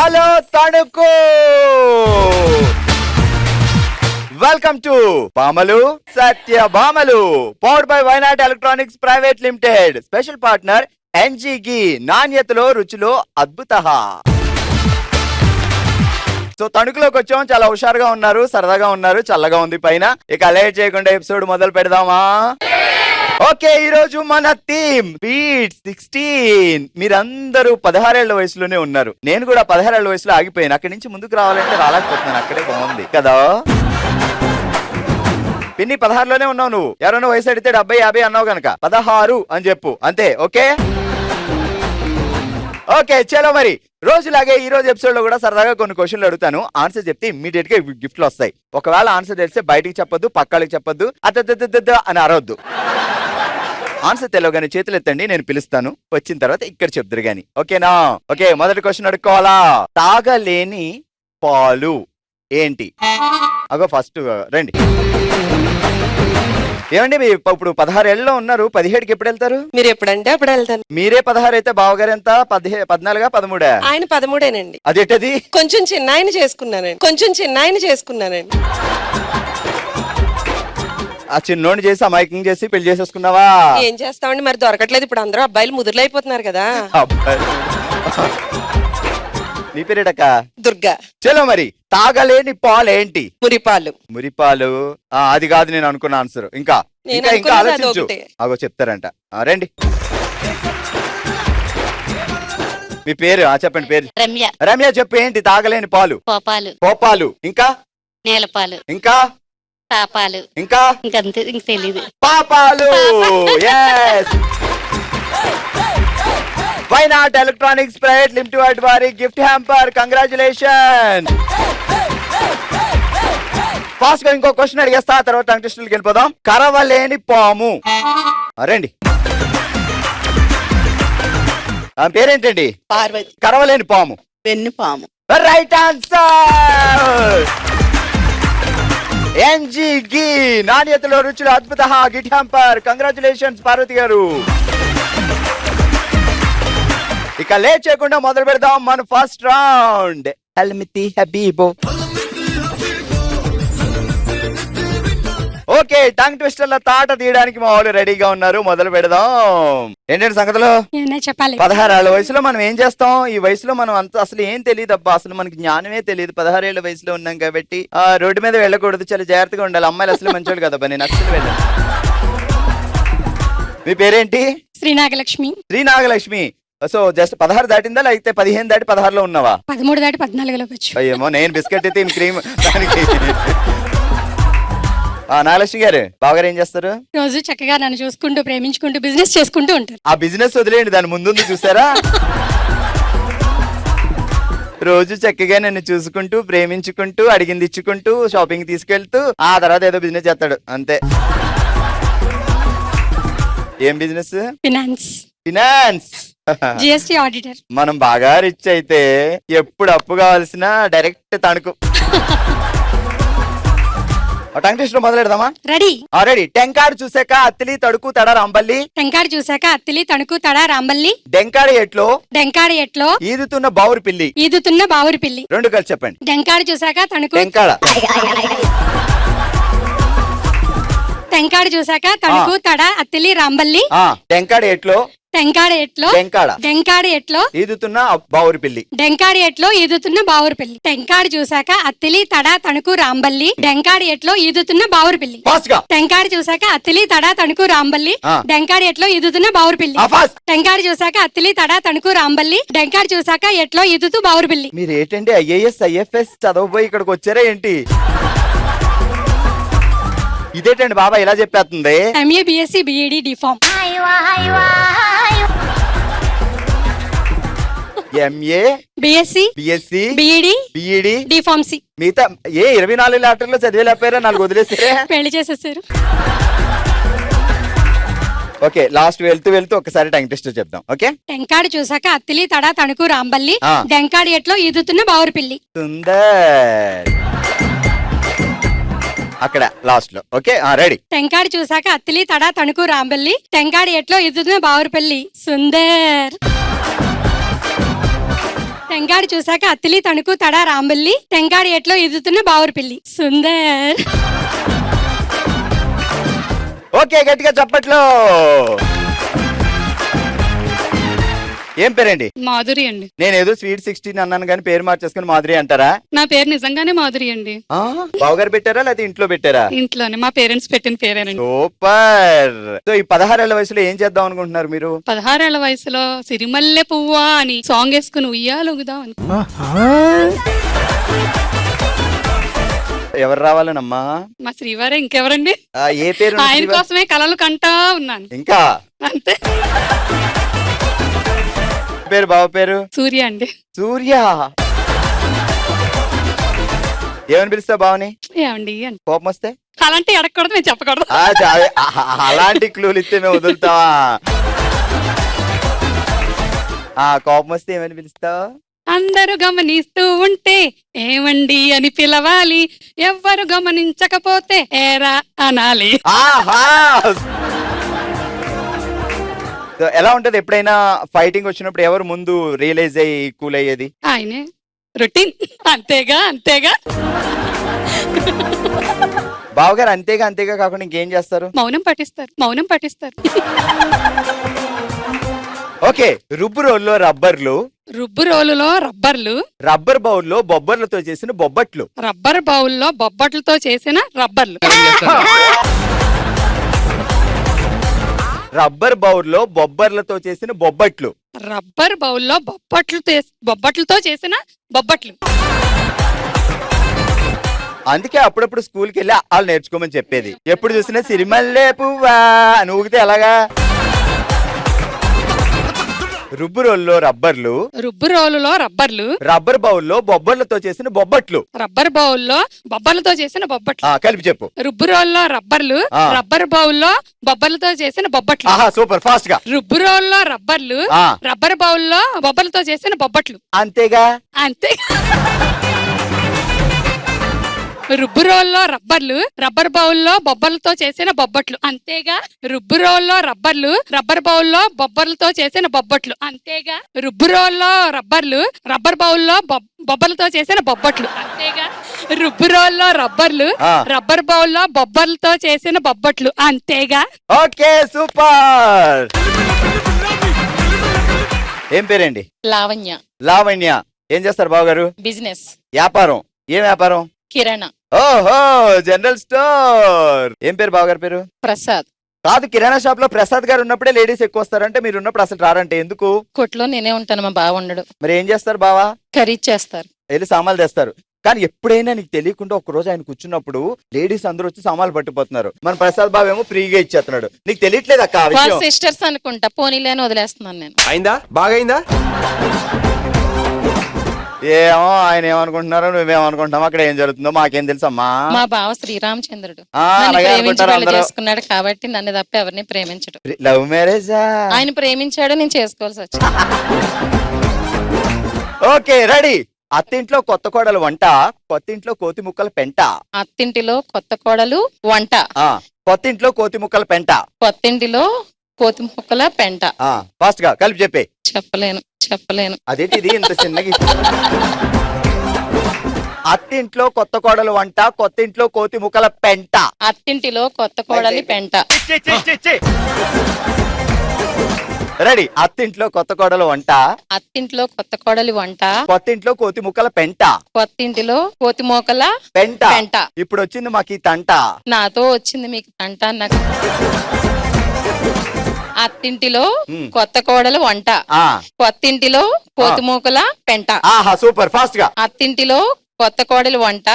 Hello Tanuku, welcome to Bhamalu Satyabhamalu, powered by why not electronics private limited. Special partner ఎన్జీకి, నాణ్యతలో రుచిలో అద్భుత. సో తణుకులోకి వచ్చాం, చాలా హుషారుగా ఉన్నారు, సరదాగా ఉన్నారు, చల్లగా ఉంది పైన. ఇక లేట్ చేయకుండా ఎపిసోడ్ మొదలు పెడదామా? ఓకే, ఈ రోజు మన థీమ్ బీట్ 16. మీరందరూ 16 ఏళ్ల వయసులోనే ఉన్నారు. నేను కూడా 16 ఏళ్ల వయసులో ఆగిపోయాను. అక్కడి నుంచి ముందుకు రావాలంటే రాలేకపోతున్నాను. అక్కడే బాగుంది కదా. పిన్ని 16లోనే ఉన్నావు నువ్వు. ఎవరైనా వయసు అడిగితే 70, 50 అన్నావు కనుక 16 అని చెప్పు, అంతే. ఓకే ఓకే, చలో మరి రోజులాగే ఈ రోజు ఎపిసోడ్ లో కూడా సరదాగా కొన్ని క్వశ్చన్లు అడుగుతాను. ఆన్సర్ చెప్తే ఇమ్మీడియట్ గా గిఫ్ట్లు వస్తాయి. ఒకవేళ ఆన్సర్ తెలిస్తే బయటికి చెప్పొద్దు, పక్కాళ్ళకి చెప్పొద్దు, అద్ద అని అరవద్దు. ఆన్సర్ తెలియగానే చేతులు ఎత్తండి, నేను పిలుస్తాను. వచ్చిన తర్వాత ఇక్కడ చెప్తారు గాని, ఓకేనా? ఓకే, మొదటి క్వశ్చన్ అడుక్కోవాలా? తాగలేని పాలు ఏంటి? అగో ఫస్ట్ రండి. ఏమండి, మీ ఇప్పుడు 16 ఏళ్ళలో ఉన్నారు, 17కి ఎప్పుడు వెళ్తారు? మీరు ఎప్పుడంటే అప్పుడు వెళ్తాను. మీరే 16 అయితే బావగారు ఎంత? 14, 13? ఆయన 13ఏనండి. అదేంటది? కొంచెం చిన్న ఆయన చేసుకున్నానండి. ఆ చిన్నోడిని చేసి అమాయకం చేసి పెళ్లి చేసేసుకున్నావా? ఏం చేస్తామండి, మరి దొరకట్లేదు. ఇప్పుడు అందరూ అబ్బాయిలు ముదురులు అయిపోతున్నారు కదా. నీ పేరేటక్క? దుర్గా. చలో మరి, తాగలేని పాలు ఏంటి? మురిపాలు. అది కాదు నేను అనుకున్న ఆన్సర్. ఇంకా ఆలోచించు. అగో చెప్తారంట, రండి. మీ పేరు చెప్పండి. పేరు రమ్య. రమ్య, చెప్పు ఏంటి తాగలేని పాలు? పోపాలు. ఇంకా నేలపాలు. ఇంకా పాపాలు. ఇంకా ఇంకంతే, ఇంక తెలీదు. పాపాలు. వైనాట్ ఎలక్ట్రానిక్స్ ప్రైవేట్ లిమిటెడ్ వారి గిఫ్ట్ హ్యాంపర్. కంగ్రాచులేషన్. ఫాస్ట్ గా ఇంకో క్వశ్చన్ అడిగేస్తా, తర్వాత టంగ్ టెస్టులకి వెళ్ళిపోదాం. కరవలేని పాము రండి. పేరేంటండి? పార్వతి. కరవలేని పాము? వెన్నుపాము. Right answer. ఎన్జీకి, నాణ్యతలో రుచులు అద్భుత గిఫ్ట్ హ్యాంపర్. కంగ్రాచులేషన్స్ పార్వతి గారు. ఇక లేట్ చేయకుండా మొదలు పెడదాం మన ఫస్ట్ రౌండ్. హల్మితి హబీబో. ఓకే, టంగ్ ట్విస్టర్ల తాట తీయడానికి మా వాళ్ళు రెడీగా ఉన్నారు. మొదలు పెడదాం. ఏంటంటే సంగతులు చెప్పాలి. 16 ఏళ్ల వయసులో మనం ఏం చేస్తాం? ఈ వయసులో మనం అంత అసలు ఏం తెలియదు అబ్బా, అసలు మనకి జ్ఞానమే తెలియదు. 16 ఏళ్ల వయసులో ఉన్నాం కాబట్టి రోడ్డు మీద వెళ్ళకూడదు, చాలా జాగ్రత్తగా ఉండాలి. అమ్మాయిలు అసలు మంచోళ్ళు కదబ్బా, నేను అసలు వెళ్ళాను. మీ పేరేంటి? శ్రీనాగలక్ష్మి. శ్రీనాగలక్ష్మి. సో జస్ట్ 16 దాటిందా, లేకపోతే 15 దాటి 16లో ఉన్నావా? 13 దాటి 14లోకి వచ్చు. అయ్యేమో, నేను బిస్కెట్ అయితే క్రీమ్ దానికి. నాగలక్ష్మి గారు, బావగారు ఏం చేస్తారు? రోజు చక్కగా నన్ను చూసుకుంటూ ప్రేమించుకుంటూ బిజినెస్ చేసుకుంటూ ఉంటారు. ఆ బిజినెస్ వదిలేండి, దాని ముందుంది చూసారా? రోజు చక్కగా నన్ను చూసుకుంటూ ప్రేమించుకుంటూ అడిగింది ఇచ్చుకుంటూ షాపింగ్ తీసుకెళ్తూ ఆ తర్వాత ఏదో బిజినెస్ చేస్తాడు, అంతే. ఏం బిజినెస్? ఫినాన్స్. GST auditor. మనం బాగా రిచ్ అయితే ఎప్పుడు అప్పు కావాల్సిన డైరెక్ట్ తణుకు. టంగ్ టెస్ట్ మొదలెడదామా? రెడీ. టెంకాడు చూసాక అత్తిలి తడుకు తడ రాంబల్లి. టెంకాడు చూసాక అత్తిలి తణుకు తడ రాంబల్లి. డెంకాడి ఎట్లో ఈదుతున్న బావురు పిల్లి. రెండు కలిసి చెప్పండి. డెంకాడు చూసాక తణుకు. టెంకాడు చూసాక తణుకు తడ అత్తిలి రాంబల్లి. డెంకాడి ఎట్లో ఈదుతున్న బావురు పిల్లి. డెంకాడి ఎట్లో ఈదుతున్న బావురు పిల్లి. టెంకాడు చూసాక అత్తిలి తడ తణుకు రాంబల్లి. డెంకాడి ఎట్లో ఈదుతున్న బావురు పిల్లి. టెంకాడు చూసాక అత్తిలి తడ తణుకు రాంబల్లి. డెంకాడి ఎట్లో ఈదుతున్న బావురు పిల్లి. టెంకాడు చూసాక అత్తిలి తడ తణుకు రాంబల్లి. డెంకాడు చూసాక ఎట్లో ఈదుతూ బావురు పిల్లి. మీరు ఏంటంటే IAS IFS చదవబోయి ఇక్కడికి వచ్చారా ఏంటి? ఇదేంటండి బాబా ఇలా చెప్పేస్తుంది? MA BSc BEd DPharm. MA BSc BEd DPharm. మిగతా 24 లాటర్లో చదివేలేకపోయారా? 4 వదిలేసారే, పెళ్లి చేసేసారు. ఓకే, లాస్ట్ వెళ్తూ ఒకసారి టంగ్ టెస్ట్ చెప్దాం. ఓకే, టెంకాడు చూసాక అత్తిలి తడ తణుకు రాంబల్లి. డెంకాడి ఎట్లో ఈదుతున్న బావురు పిల్లి. సుందర్. అక్కడ లాస్ట్ లో. Okay, ready. టెంకాడి చూసాక అత్తిలి తడ తణుకు రాంబల్లి. టెంకాడి ఎట్లో ఈదుతున్న బావురు పిల్లి. సుందర్. టెంకాడు చూసాక అత్తిలి తణుకు తడ రాంబల్లి టెంకాడు ఎట్లో ఎదుగుతున్న బావురు పిల్లి సుందర్. ఓకే, గట్టిగా చప్పట్లో. ఏం పేరండి? మాధురి అండి. నేను ఏదో స్వీట్ 16 అన్నాను కానీ పేరు మార్చేసుకుని మాధురి అంటారా? నా పేరు నిజంగానే మాధురి అండి. బావగారు పెట్టారా లేకపోతే ఇంట్లో పెట్టారా? ఇంట్లోనే, మా పేరెంట్స్ పెట్టిన పేరేనండి. సూపర్. సో ఈ 16 ఏళ్ల వయసులో ఏం చేద్దాం అనుకుంటున్నారు మీరు? 16 ఏళ్ల వయసులో సిరిమల్లె పువ్వా అని సాంగ్ వేసుకుని ఉయ్యాలుగుదాం అని. ఎవరు రావాలనమ్మా? మా శ్రీవారే, ఇంకెవరండి? ఏ పేరు? ఆయన కోసమే కలలు కంటా ఉన్నాను. ఇంకా అంతే. పేరు బావ పేరు? సూర్య అండి. సూర్య. ఏమని పిలుస్తావు బావని? ఏమండి అని. కోపం వస్తే? అలాంటి అడగకూడదు, నేను చెప్పకూడదు. అలాంటి క్లూలు ఇస్తే మేము వదులుతావా? కోపం వస్తే ఏమని పిలుస్తావు? అందరూ గమనిస్తూ ఉంటే ఏమండి అని పిలవాలి, ఎవ్వరు గమనించకపోతే ఏరా అనాలి. ఎలా ఉంటది ఎప్పుడైనా ఫైటింగ్ వచ్చినప్పుడు ఎవరు ముందు రియలైజ్ అయ్యి కూల్ అయ్యేది? ఆయనే. రొటీన్. అంతేగా అంతేగా. బావగారు అంతేగా అంతేగా కాకుండా ఇంకేం చేస్తారు? మౌనం పఠిస్తారు, మౌనం పఠిస్తారు. ఓకే, రుబ్బు రోల్లో రబ్బర్లు, రుబ్బు రోలులో రబ్బర్లు, రబ్బర్ బౌల్లో బొబ్బర్లతో చేసిన బొబ్బట్లు, రబ్బర్ బౌల్లో బొబ్బట్లతో చేసిన రబ్బర్లు, రబ్బర్ బౌల్లో బొబ్బర్లతో చేసిన బొబ్బట్లు, రబ్బర్ బౌల్లో బొబ్బట్లతో చేసిన బొబ్బట్లు. అందుకే అప్పుడప్పుడు స్కూల్కి వెళ్ళి వాళ్ళు నేర్చుకోమని చెప్పేది. ఎప్పుడు చూసినా సిరిమల్లె పువ్వా అని ఊగితే ఎలాగా? రుబ్బు రోల్లో రబ్బర్లు, రుబ్బు రోలులో రబ్బర్లు, రబ్బర్ బౌల్లో బొబ్బర్లతో చేసిన బొబ్బట్లు, రబ్బర్ బౌల్లో బొబ్బర్లతో చేసిన బొబ్బట్లు. కలిపి చెప్పు. రుబ్బు రోల్లో రబ్బర్లు, రబ్బర్ బౌల్లో బొబ్బర్లతో చేసిన బొబ్బట్లు. సూపర్, ఫాస్ట్ గా. రుబ్బు రోల్లో రబ్బర్లు, రబ్బర్ బౌల్లో బొబ్బర్లతో చేసిన బొబ్బట్లు. అంతేగా అంతే. రుబ్బు రోల్లో రబ్బర్లు, రబ్బర్ బౌల్లో బొబ్బర్లతో చేసిన బొబ్బట్లు. అంతేగా. రుబ్బు రోల్లో రబ్బర్లు, రబ్బర్ బౌల్లో బొబ్బర్లతో చేసిన బొబ్బట్లు. అంతేగా. రుబ్బు రోల్లో రబ్బర్లు, రబ్బర్ బౌల్లో బొబ్బర్లతో చేసిన బొబ్బట్లు. అంతేగా. రుబ్బు రోల్లో రబ్బర్లు, రబ్బర్ బౌల్లో బొబ్బర్లతో చేసిన బొబ్బట్లు. అంతేగా. Okay, super. ఏం పేరండి? లావణ్య. లావణ్య. ఏం చేస్తారు బావగారు? బిజినెస్. వ్యాపారం. ఏం వ్యాపారం? కిరాణా. ఓహో, జనరల్ స్టోర్. ఏం పేరు బావగారి పేరు? ప్రసాద్. కాదు, కిరాణా షాప్ లో ప్రసాద్ గారు ఉన్నప్పుడే లేడీస్ ఎక్కువ వస్తారంటే మీరు ఉన్నప్పుడు అసలు రారంటే ఎందుకు? కొట్లో నేనే ఉంటాను, మా బావ ఉండడు. మరి ఏం చేస్తారు బావా? ఖరీదు చేస్తారు, వెళ్ళి సామాన్లు తెస్తారు. కానీ ఎప్పుడైనా నీకు తెలియకుండా ఒక రోజు ఆయన కూర్చున్నప్పుడు లేడీస్ అందరూ వచ్చి సామాన్లు పట్టిపోతున్నారు, మన ప్రసాద్ బాబు ఏమో ఫ్రీగా ఇచ్చేస్తున్నాడు. నీకు తెలియట్లేదు అక్క? సిస్టర్స్ అనుకుంటా, పోనీలేని వదిలేస్తున్నాను నేను. అయిందా? బాగైందా? ఏమో ఆయన ఏమనుకుంటున్నారో నువ్వేమనుకుంటున్నావు, అక్కడ ఏం జరుగుతుందో మాకేం తెలుసమ్మా. మా బావ శ్రీరామచంద్రుడు చేసుకున్నాడు కాబట్టి నన్ను తప్ప ఎవరిని ప్రేమించడు. Love marriage. ఆయన ప్రేమించాడు, నేను చేసుకోవాల్సి వచ్చింది. Okay, ready. అత్తింట్లో కొత్త కోడలు వంట, కొత్తింట్లో కోతి ముక్కల పెంట. అత్తింటిలో కొత్త కోడలు వంట, కొత్తింట్లో కోతి ముక్కల పెంట. కొత్తింటిలో కోతి ముక్కల పెంట. ఫాస్ట్ గా కలిపి చెప్పే. చెప్పలేను. అదేంటి ఇది ఇంత చిన్నగా? అత్తింట్లో కొత్త కోడలు వంట, కొత్తింట్లో కోతి ముక్కల పెంట. అత్తింటిలో కొత్త కోడలి పెంట. రెడీ. అత్తింట్లో కొత్త కోడలు వంట, అత్తింట్లో కొత్త కోడలి వంట, కొత్తింట్లో కోతి ముక్కల పెంట. కొత్తింటిలో కోతి మోకల పెంట. పెంట. ఇప్పుడు వచ్చింది మాకు ఈ తంట. నాతో వచ్చింది మీకు తంట. నాకు అత్తింటిలో కొత్త కోడలు వంట, కొత్తింటిలో కోతి మోకల పెంట. సూపర్, ఫాస్ట్ గా. అత్తింటిలో కొత్త కోడలి వంట,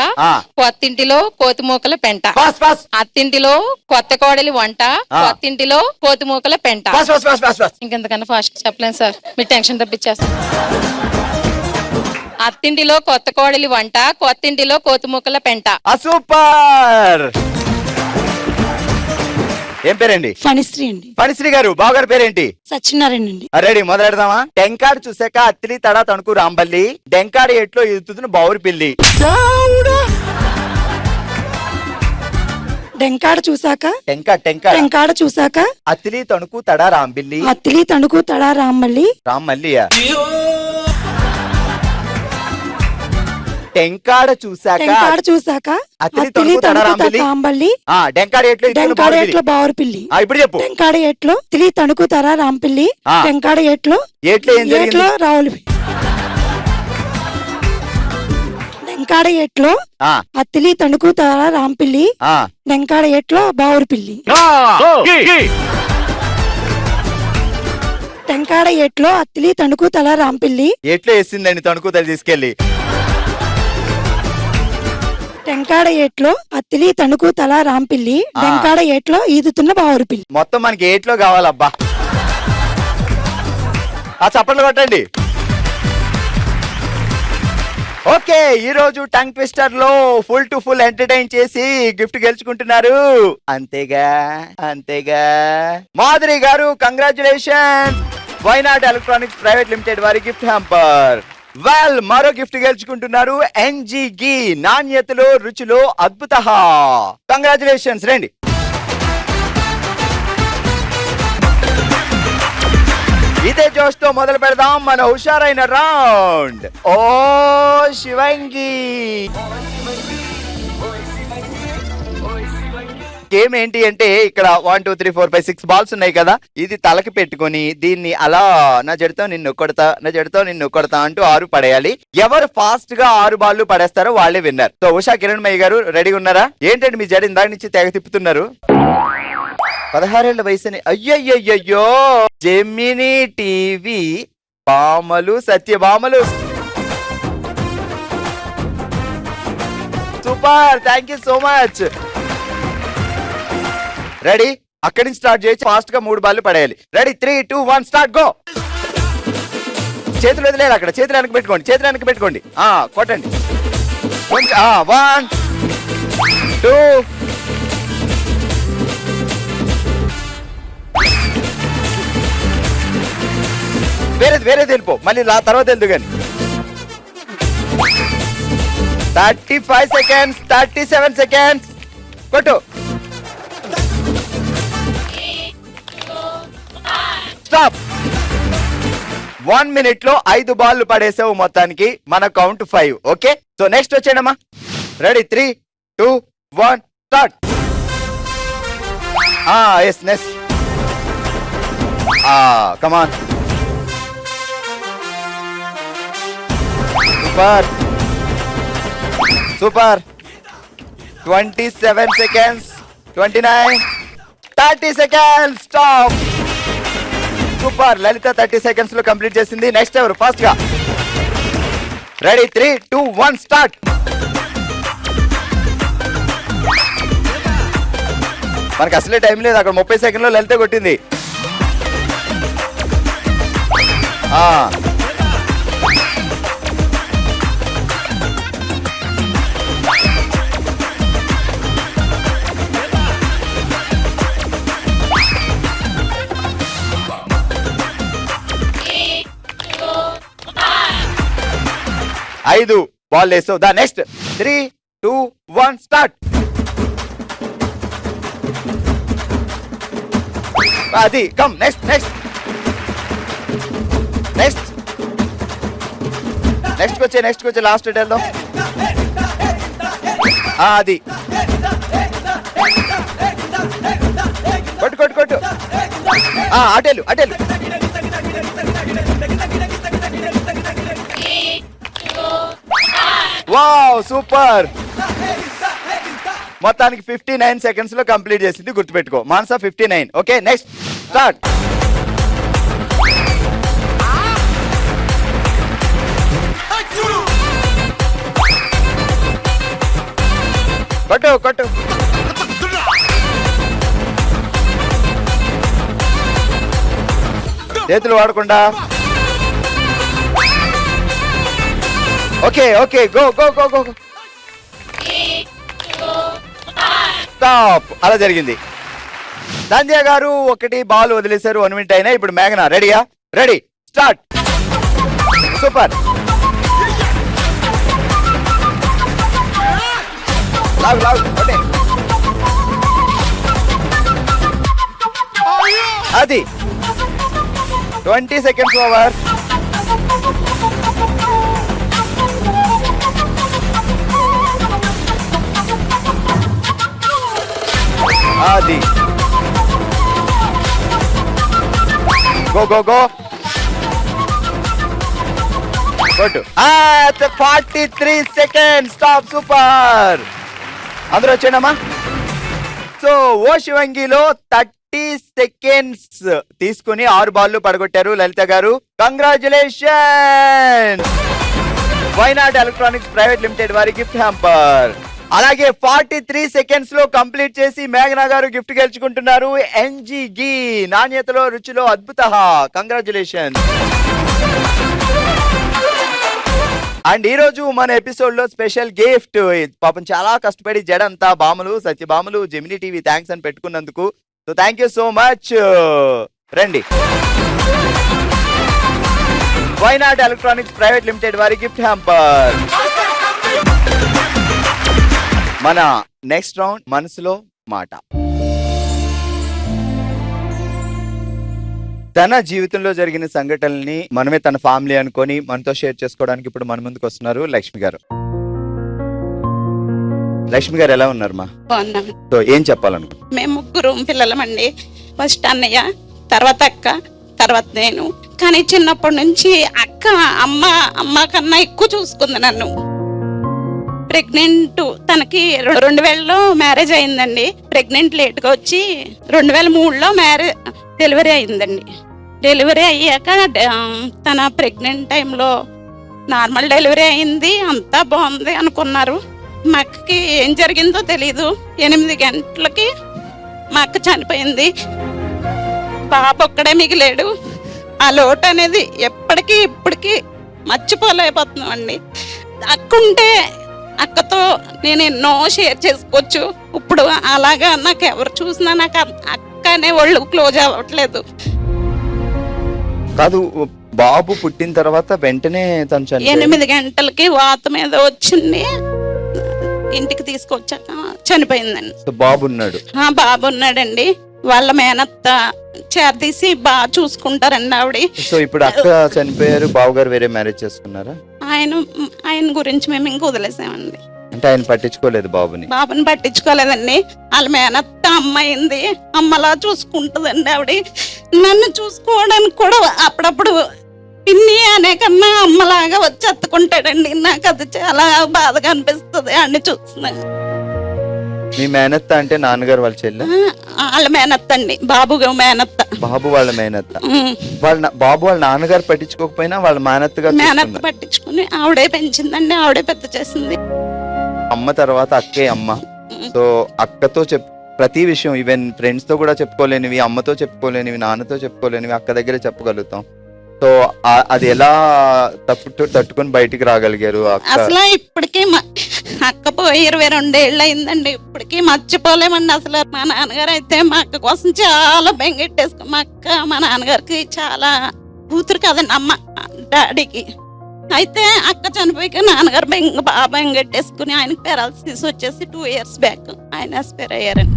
కొత్తింటిలో కోతి మూకల పెంట. అత్తింటిలో కొత్త కోడలి వంట, కొత్తింటిలో కోతి మూకల పెంట. ఇంకెంతకన్నా ఫాస్ట్ చెప్పలేను సార్, మీరు టెన్షన్ తప్పించేస్తారు. అత్తింటిలో కొత్త కోడలి వంట, కొత్తింటిలో కోతి మూకల పెంట. సూపర్. ఏం పేరండి? ఫణిశ్రీ అండి. ఫణిశ్రీ గారు, బావగారి పేరేంటి? సత్యనారాయణ అండి. రెడీ, మొదలెడదామా? టెంకాడు చూసాక అత్తిలి తడా తణుకు రాంబల్లి, డెంకాడు ఎట్లో ఎదుగుతున్న బావురు పిల్లి. టెంకాడు చూసాక టెంకాడు చూసాక అత్తిలి తణుకు తడా రాంబిల్లి, అత్తిలి తణుకు తడా రాంబల్లి. రామ్మల్లియా? టెంకాడ చూసాక టెంకాడ చూసాక అతిలి అత్తిలి తణుకు తడ తణుకు రాంబిల్లి. రాంబల్లి డెంకాడ ఎట్లు ఇత్తులు టెంకాడ బావురు ఎట్లో పిల్లి. బావురుపిల్లి ఇప్పుడు చెప్పు టెంకాడ ఎట్లో తిలి తణుకు తర రాంపిల్లి ఆ. టెంకాడ ఎట్లో ఎట్లో ఏం జరిగింది ఎట్లో రావులు టెంకాడ ఎట్లో ఆ, అత్తిలి తణుకు తర రాంపిల్లి ఆ. టెంకాడ ఎట్లో బావురుపిల్లి టెంకాడ ఎట్లో అత్తిలి తణుకు తల రాంపిల్లి ఎట్లో వేసిందండి తణుకు తల్లి తీసుకెళ్ళి టెంకాడ ఎట్లో అత్తిలి తణుకు తల రాంపిల్లి ఆ. టెంకాడ ఎట్లో ఈదుతున్న బావురుపిల్లి మొత్తం మనకి ఏట్లో కావాలబ్బా ఆ చప్పట్లు కొట్టండి ఓకే ఈ రోజు టంగ్ ట్విస్టర్ లో ఫుల్ టు ఫుల్ ఎంటర్టైన్ చేసి గిఫ్ట్ గెలుచుకుంటున్నారు అంతేగా అంతేగా మాధురి గారు congratulation why not electronics private limited వారి గిఫ్ట్ హ్యాంపర్ వెల్ మరో గిఫ్ట్ గెలుచుకుంటున్నారు ఎన్జీ ఘీ నాణ్యతలో రుచిలో అద్భుత కంగ్రాచులేషన్స్ రండి ఇదే జోష్ తో మొదలు పెడదాం మన హుషారైన రౌండ్ ఓ శివంగి గేమ్ ఏంటి అంటే ఇక్కడ 1 2 3 4 5 6 బాల్స్ ఉన్నాయి కదా ఇది తలకి పెట్టుకొని దీన్ని అలా నా జడితో నిన్ను కొడతా నా జడితో నిన్ను కొడతా అంటూ 6 పడేయాలి ఎవరు ఫాస్ట్ గా 6 బాల్ పడేస్తారో వాళ్ళే విన్నర్ సో ఉషా కిరణ్మయ్య గారు రెడీగా ఉన్నారా ఏంటండి మీ జడి ఇందాక నుంచి తెగ తిప్పుతున్నారు 16 ఏళ్ల వయసుని అయ్యయ్యయ్యో Gemini TV Bhamalu Satyabhamalu super thank you so much ready అక్కడి నుంచి స్టార్ట్ చేసి ఫాస్ట్ గా 3 బాల్ పడేయాలి రెడీ 3 2 1 స్టార్ట్ గో చేతులు వదిలేదు అక్కడ చేతులు వెనక్కి పెట్టుకోండి చేతులు వెనక్కి పెట్టుకోండి కొట్టండి కొంచెం 1 2 వేరేది వెళ్ళిపో మళ్ళీ తర్వాత వెళ్దు కానీ 35 సెకండ్స్ 37 సెకండ్స్ కొట్టు స్టాప్ 1 మినిట్ లో 5 బాల్ పడేసావు మొత్తానికి మన కౌంట్ 5 ఓకే సో నెక్స్ట్ వచ్చేయడమ్మా ready 3 2 1 start yes next come on super 27 seconds 29 30 seconds stop super Lalitha 30 seconds లో కంప్లీట్ చేసింది నెక్స్ట్ ఎవరు ఫాస్ట్ గా రెడీ 3 2 1 స్టార్ట్ మనకి అసలే టైం లేదు అక్కడ 30 సెకండ్లో లలిత కొట్టింది ఐదు బాల్ వేస్తావు దా నెక్స్ట్ 3 2 1 స్టార్ట్ అది come next next next next వచ్చే లాస్ట్ వెళ్దాం అది కొట్టు అటెలు వావ్ సూపర్ మొత్తానికి 59 సెకండ్స్ లో కంప్లీట్ చేసింది గుర్తుపెట్టుకో మాన్సా 59 ఓకే నెక్స్ట్ స్టార్ట్ కొట్టు చేతులు వాడకుండా ఓకే గో స్టాప్ అలా జరిగింది సంధ్య గారు 1 బాల్ వదిలేశారు 1 మినిట్ అయినా ఇప్పుడు మేఘన రెడీయా రెడీ స్టార్ట్ సూపర్ అది 20 seconds over go go go కొట్టు 43 seconds. స్టాప్. సూపర్. అందరూ వచ్చేయండమ్మా. సో ఓ శివంగిలో 30 seconds తీసుకుని 6 బాల్లు పడగొట్టారు లలిత గారు. Congratulation. Wayanad electronics private limited వారి గిఫ్ట్ హ్యాంపర్. అలాగే 43 seconds లో కంప్లీట్ చేసి మేఘనా గారు గిఫ్ట్ గెలుచుకుంటున్నారు. ఎన్జీ గీ, నాణ్యతలో రుచిలో అద్భుత. కంగ్రాచులేషన్. అండ్ ఈ రోజు మన ఎపిసోడ్ లో స్పెషల్ గిఫ్ట్. పాపం చాలా కష్టపడి జడంతా Bhamalu, Satyabhamalu, Gemini TV thanks అని పెట్టుకున్నందుకు. So thank you so much. రండి. వైనాడ్ ఎలక్ట్రానిక్స్ ప్రైవేట్ లిమిటెడ్ వారి గిఫ్ట్ హ్యాంపర్. మన నెక్స్ట్ రౌండ్ మనసులో మాట. తన జీవితంలో జరిగిన సంఘటనల్ని మనమే తన ఫ్యామిలీ అనుకొని మనతో షేర్ చేసుకోవడానికి ఇప్పుడు మన ముందుకు వస్తున్నారు లక్ష్మి గారు. లక్ష్మి గారు ఎలా ఉన్నారు మా? బాగున్నాం. సో ఏం చెప్పాలను? మేము 3 పిల్లలమండి. ఫస్ట్ అన్నయ్య, తర్వాత అక్క, తర్వాత నేను. కానీ చిన్నప్పటి నుంచి అక్క అమ్మ కన్నా ఎక్కువ చూసుకుంది నన్ను. ప్రెగ్నెంట్ తనకి 2000లో మ్యారేజ్ అయిందండి. ప్రెగ్నెంట్ లేట్గా వచ్చి 2003లో డెలివరీ అయిందండి. డెలివరీ అయ్యాక తన ప్రెగ్నెంట్ టైంలో నార్మల్ డెలివరీ అయింది. అంతా బాగుంది అనుకున్నారు. మా అక్కకి ఏం జరిగిందో తెలీదు. 8 గంటలకి మా అక్క చనిపోయింది. బాబు ఒక్కడే మిగిలాడు. ఆ లోటు అనేది ఎప్పటికీ ఇప్పటికీ మర్చిపోలేకపోతున్నాం అండి. అక్కుంటే అక్కతో నేను ఎన్నో షేర్ చేసుకోవచ్చు. ఇప్పుడు అలాగా నాకు ఎవరు చూసినా నాకు అక్క అనే వాళ్ళు క్లోజ్ అవ్వట్లేదు. కాదు, బాబు పుట్టిన తర్వాత వెంటనే తను 8 గంటలకి వాత మీద వచ్చింది. ఇంటికి తీసుకొచ్చాక చనిపోయిందండి. బాబు ఉన్నాడు? బాబు ఉన్నాడండి. వాళ్ళ మేనత్త చేరదీసి బాగా చూసుకుంటారండి ఆవిడ. సో ఇప్పుడు అక్క చనిపోయారు, బాబు గారు వేరే మ్యారేజ్ చేసుకున్నారా? ఆయన గురించి మేము ఇంక వదిలేసామండి. అంటే ఆయన పట్టించుకోలేదు బాబుని పట్టించుకోలేదండి. వాళ్ళ మేనత్త అమ్మాయింది, అమ్మలా చూసుకుంటుందండి ఆవిడ. నన్ను చూసుకోవడానికి కూడా అప్పుడప్పుడు పిన్ని అనే కన్నా అమ్మలాగా వచ్చి ఎత్తుకుంటాడండి. నాకు అది చాలా బాధగా అనిపిస్తుంది అన్ని చూస్తున్నాను. మీ మేనత్త అంటే నాన్నగారు వాళ్ళ చెల్లె? వాళ్ళ మేనత్త అండి, బాబు మేనత్త. బాబు వాళ్ళ మేనత్త. బాబు వాళ్ళ నాన్నగారు పట్టించుకోకపోయినా వాళ్ళ మేనత్త పట్టించుకుని ఆవిడే పెంచిందండి, ఆవిడే పెద్ద చేసింది. అమ్మ తర్వాత అక్కే అమ్మ. సో అక్కతో ప్రతి విషయం, ఈవెన్ ఫ్రెండ్స్ తో కూడా చెప్పుకోలేనివి, అమ్మతో చెప్పుకోలేనివి, నాన్నతో చెప్పుకోలేనివి అక్క దగ్గరే చెప్పగలుగుతాం. సో అది ఎలా తట్టుకొని బయటికి రాగలిగారు? అసలు ఇప్పటికీ అక్క పోయి 22 ఏళ్ళు అయిందండి. ఇప్పటికీ మర్చిపోలేమండి. అసలు మా నాన్నగారు అయితే మా అక్క కోసం చాలా బెంగెట్టేసుకో. మా అక్క మా నాన్నగారికి చాలా కూతురు కదండి అమ్మ డాడీకి. అయితే అక్క చనిపోయాక నాన్నగారు బాగా బెంగెట్టేసుకుని ఆయనకి పెరాలసిస్ వచ్చేసి 2 years బ్యాక్ ఆయన ఎక్స్పైర్ అయ్యారండి.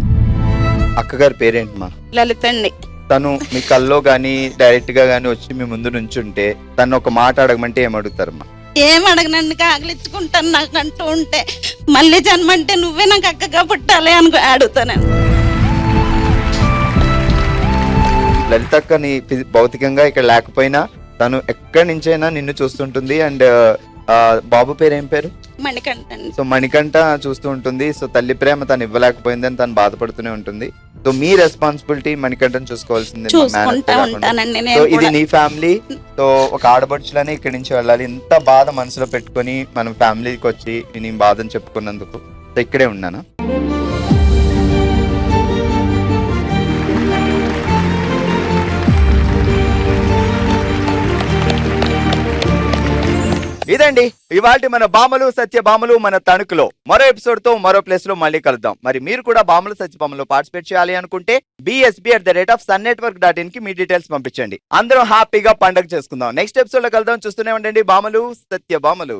అక్కగారి పేరేంటి మా? లలిత అండి. తను మీ కల్లో గానీ డైరెక్ట్ గా గానీ వచ్చి మీ ముందు నుంచుంటే తను ఒక మాట అడగమంటే ఏం అడుగుతారమ్మా? ఏం అడగనండి, కాగలిచ్చుకుంటాను. నాకు అంటూ ఉంటే మళ్ళీ జన్మంటే నువ్వే నాకు అక్కగా పుట్టాలి అని అడుగుతానండి. లలితక్కని భౌతికంగా ఇక్కడ లేకపోయినా తను ఎక్కడి నుంచైనా నిన్ను చూస్తుంటుంది. అండ్ బాబు పేరు ఏం పేరు? మణికంఠ. సో మణికంఠ చూస్తూ ఉంటుంది. సో తల్లి ప్రేమ తను ఇవ్వలేకపోయిందని తను బాధపడుతూనే ఉంటుంది. సో మీ రెస్పాన్సిబిలిటీ మణికంఠని చూసుకోవాల్సింది. సో ఇది నీ ఫ్యామిలీ. సో ఒక ఆడపడుచులని ఇక్కడి నుంచి వెళ్ళాలి. ఇంత బాధ మనసులో పెట్టుకొని మనం ఫ్యామిలీకి వచ్చి నీ బాధను చెప్పుకున్నందుకు సో ఇక్కడే ఉన్నాను. ఇదండి ఇవాళ మన బామలు సత్యభామలు మన తణుకులో. మరో ఎపిసోడ్ తో మరో ప్లేస్ లో మళ్ళీ కలుద్దాం. మరి మీరు కూడా బామలు సత్యభామలో పార్టిసిపేట్ చేయాలి అనుకుంటే bsb@sunnetwork.in కి మీ డీటెయిల్స్ పంపించండి. అందరం హ్యాపీగా పండగ చేసుకుందాం. నెక్స్ట్ ఎపిసోడ్ లో కలుద్దాం. చూస్తూనే ఉండండి బామలు సత్యభామలు.